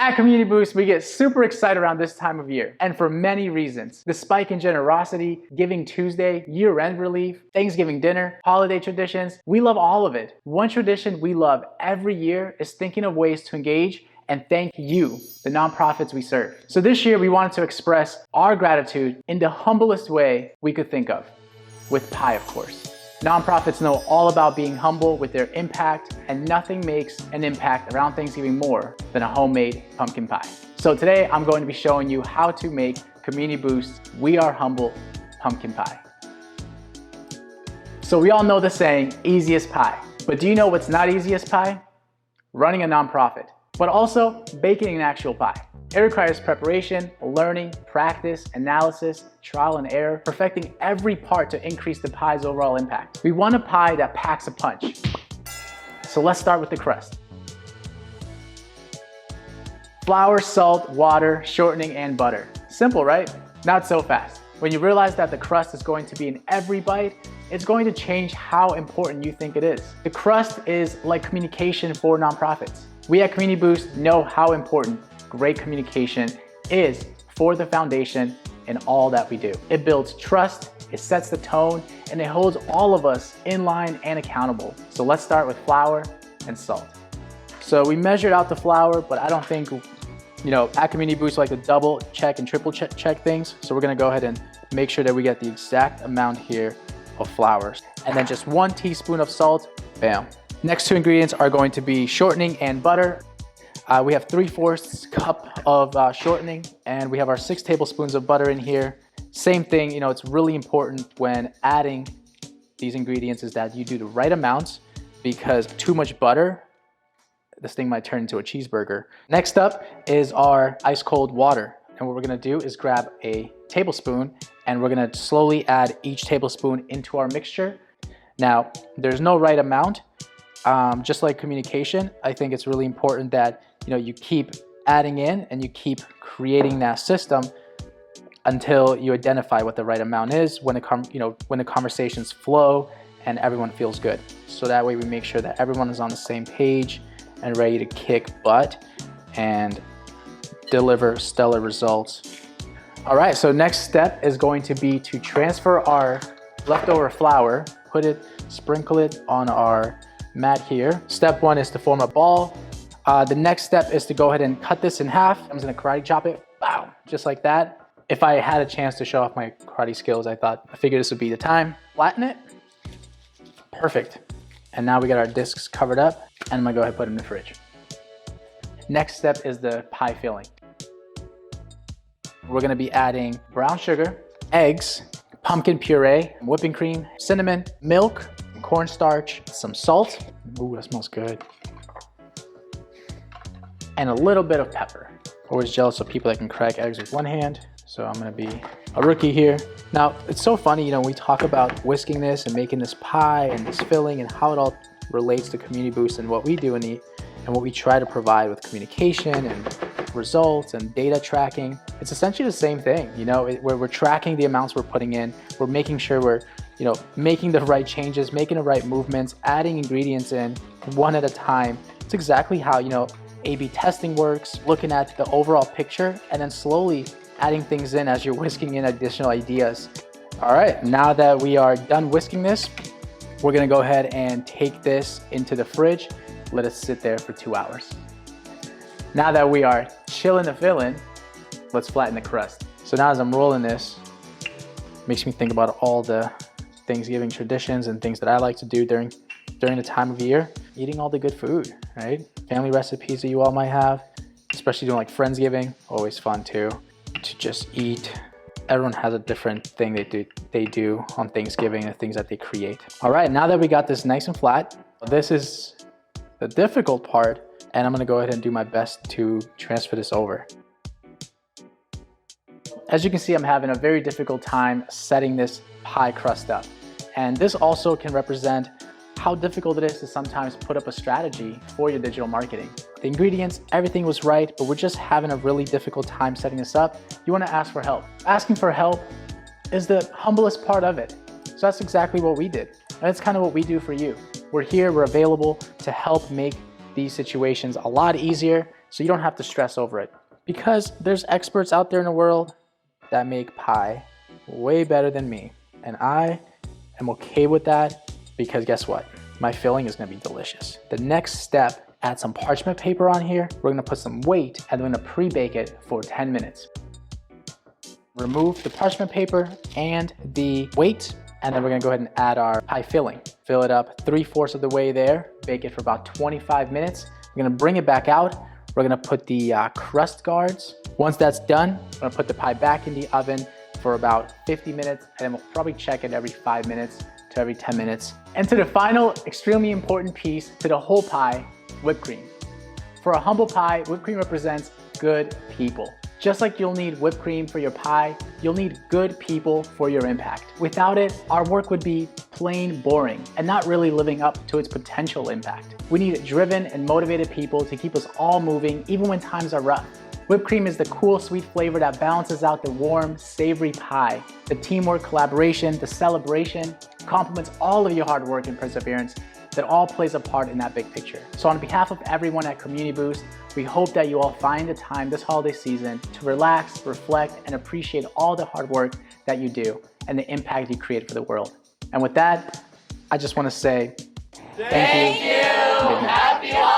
At Community Boost, we get super excited around this time of year, and for many reasons. The spike in generosity, Giving Tuesday, year-end relief, Thanksgiving dinner, holiday traditions, we love all of it. One tradition we love every year is thinking of ways to engage and thank you, the nonprofits we serve. So this year, we wanted to express our gratitude in the humblest way we could think of, with pie, of course. Nonprofits know all about being humble with their impact, and nothing makes an impact around Thanksgiving more than a homemade pumpkin pie. So today I'm going to be showing you how to make Community Boost We Are Humble pumpkin pie. So we all know the saying, easiest pie. But do you know what's not easiest pie? Running a nonprofit, but also baking an actual pie. It requires preparation, learning, practice, analysis, trial and error, perfecting every part to increase the pie's overall impact. We want a pie that packs a punch. So let's start with the crust. Flour, salt, water, shortening, and butter. Simple, right? Not so fast. When you realize that the crust is going to be in every bite, it's going to change how important you think it is. The crust is like communication for nonprofits. We at Community Boost know how important great communication is for the foundation in all that we do. It builds trust, it sets the tone, and it holds all of us in line and accountable. So let's start with flour and salt. So we measured out the flour, but I don't think, at Community Boost we like to double check and triple check things. So we're gonna go ahead and make sure that we get the exact amount here of flour. And then just 1 teaspoon of salt, bam. Next two ingredients are going to be shortening and butter. We have 3/4 cup of shortening, and we have our 6 tablespoons of butter in here. Same thing, it's really important when adding these ingredients is that you do the right amounts, because too much butter, this thing might turn into a cheeseburger. Next up is our ice cold water. And what we're gonna do is grab a tablespoon, and we're gonna slowly add each tablespoon into our mixture. Now, there's no right amount. Just like communication, I think it's really important that you keep adding in and you keep creating that system until you identify what the right amount is when the conversations flow and everyone feels good. So that way we make sure that everyone is on the same page and ready to kick butt and deliver stellar results. All right, so next step is going to be to transfer our leftover flour, sprinkle it on our mat here. Step 1 is to form a ball. The next step is to go ahead and cut this in half. I'm just gonna karate chop it, wow, just like that. If I had a chance to show off my karate skills, I figured this would be the time. Flatten it, perfect. And now we got our discs covered up, and I'm gonna go ahead and put them in the fridge. Next step is the pie filling. We're gonna be adding brown sugar, eggs, pumpkin puree, whipping cream, cinnamon, milk, cornstarch, some salt. Ooh, that smells good. And a little bit of pepper. Always jealous of people that can crack eggs with one hand, so I'm gonna be a rookie here. Now, it's so funny, we talk about whisking this and making this pie and this filling and how it all relates to Community Boost and what we do and what we try to provide with communication and results and data tracking. It's essentially the same thing, where we're tracking the amounts we're putting in, we're making sure we're making the right changes, making the right movements, adding ingredients in one at a time. It's exactly how, A/B testing works, looking at the overall picture and then slowly adding things in as you're whisking in additional ideas. All right, now that we are done whisking this, we're gonna go ahead and take this into the fridge. Let it sit there for 2 hours. Now that we are chilling the filling, let's flatten the crust. So now as I'm rolling this, makes me think about all the Thanksgiving traditions and things that I like to do during the time of year. Eating all the good food, right? Family recipes that you all might have, especially doing like Friendsgiving, always fun too, to just eat. Everyone has a different thing they do on Thanksgiving, the things that they create. All right, now that we got this nice and flat, this is the difficult part, and I'm gonna go ahead and do my best to transfer this over. As you can see, I'm having a very difficult time setting this pie crust up. And this also can represent how difficult it is to sometimes put up a strategy for your digital marketing. The ingredients, everything was right, but we're just having a really difficult time setting this up. You wanna ask for help. Asking for help is the humblest part of it. So that's exactly what we did. And that's kind of what we do for you. We're here, we're available to help make these situations a lot easier so you don't have to stress over it. Because there's experts out there in the world that make pie way better than me. And I am okay with that because guess what? My filling is gonna be delicious. The next step, add some parchment paper on here. We're gonna put some weight and we're gonna pre-bake it for 10 minutes. Remove the parchment paper and the weight, and then we're gonna go ahead and add our pie filling. Fill it up 3/4 of the way there, bake it for about 25 minutes. We're gonna bring it back out. We're gonna put the crust guards. Once that's done, we're gonna put the pie back in the oven for about 50 minutes, and then we'll probably check it every 5 minutes to every 10 minutes. And to the final, extremely important piece to the whole pie, whipped cream. For a humble pie, whipped cream represents good people. Just like you'll need whipped cream for your pie, you'll need good people for your impact. Without it, our work would be plain boring and not really living up to its potential impact. We need driven and motivated people to keep us all moving even when times are rough. Whipped cream is the cool, sweet flavor that balances out the warm, savory pie. The teamwork, collaboration, the celebration complements all of your hard work and perseverance that all plays a part in that big picture. So on behalf of everyone at Community Boost, we hope that you all find the time this holiday season to relax, reflect, and appreciate all the hard work that you do and the impact you create for the world. And with that, I just want to say thank you. Happy holidays.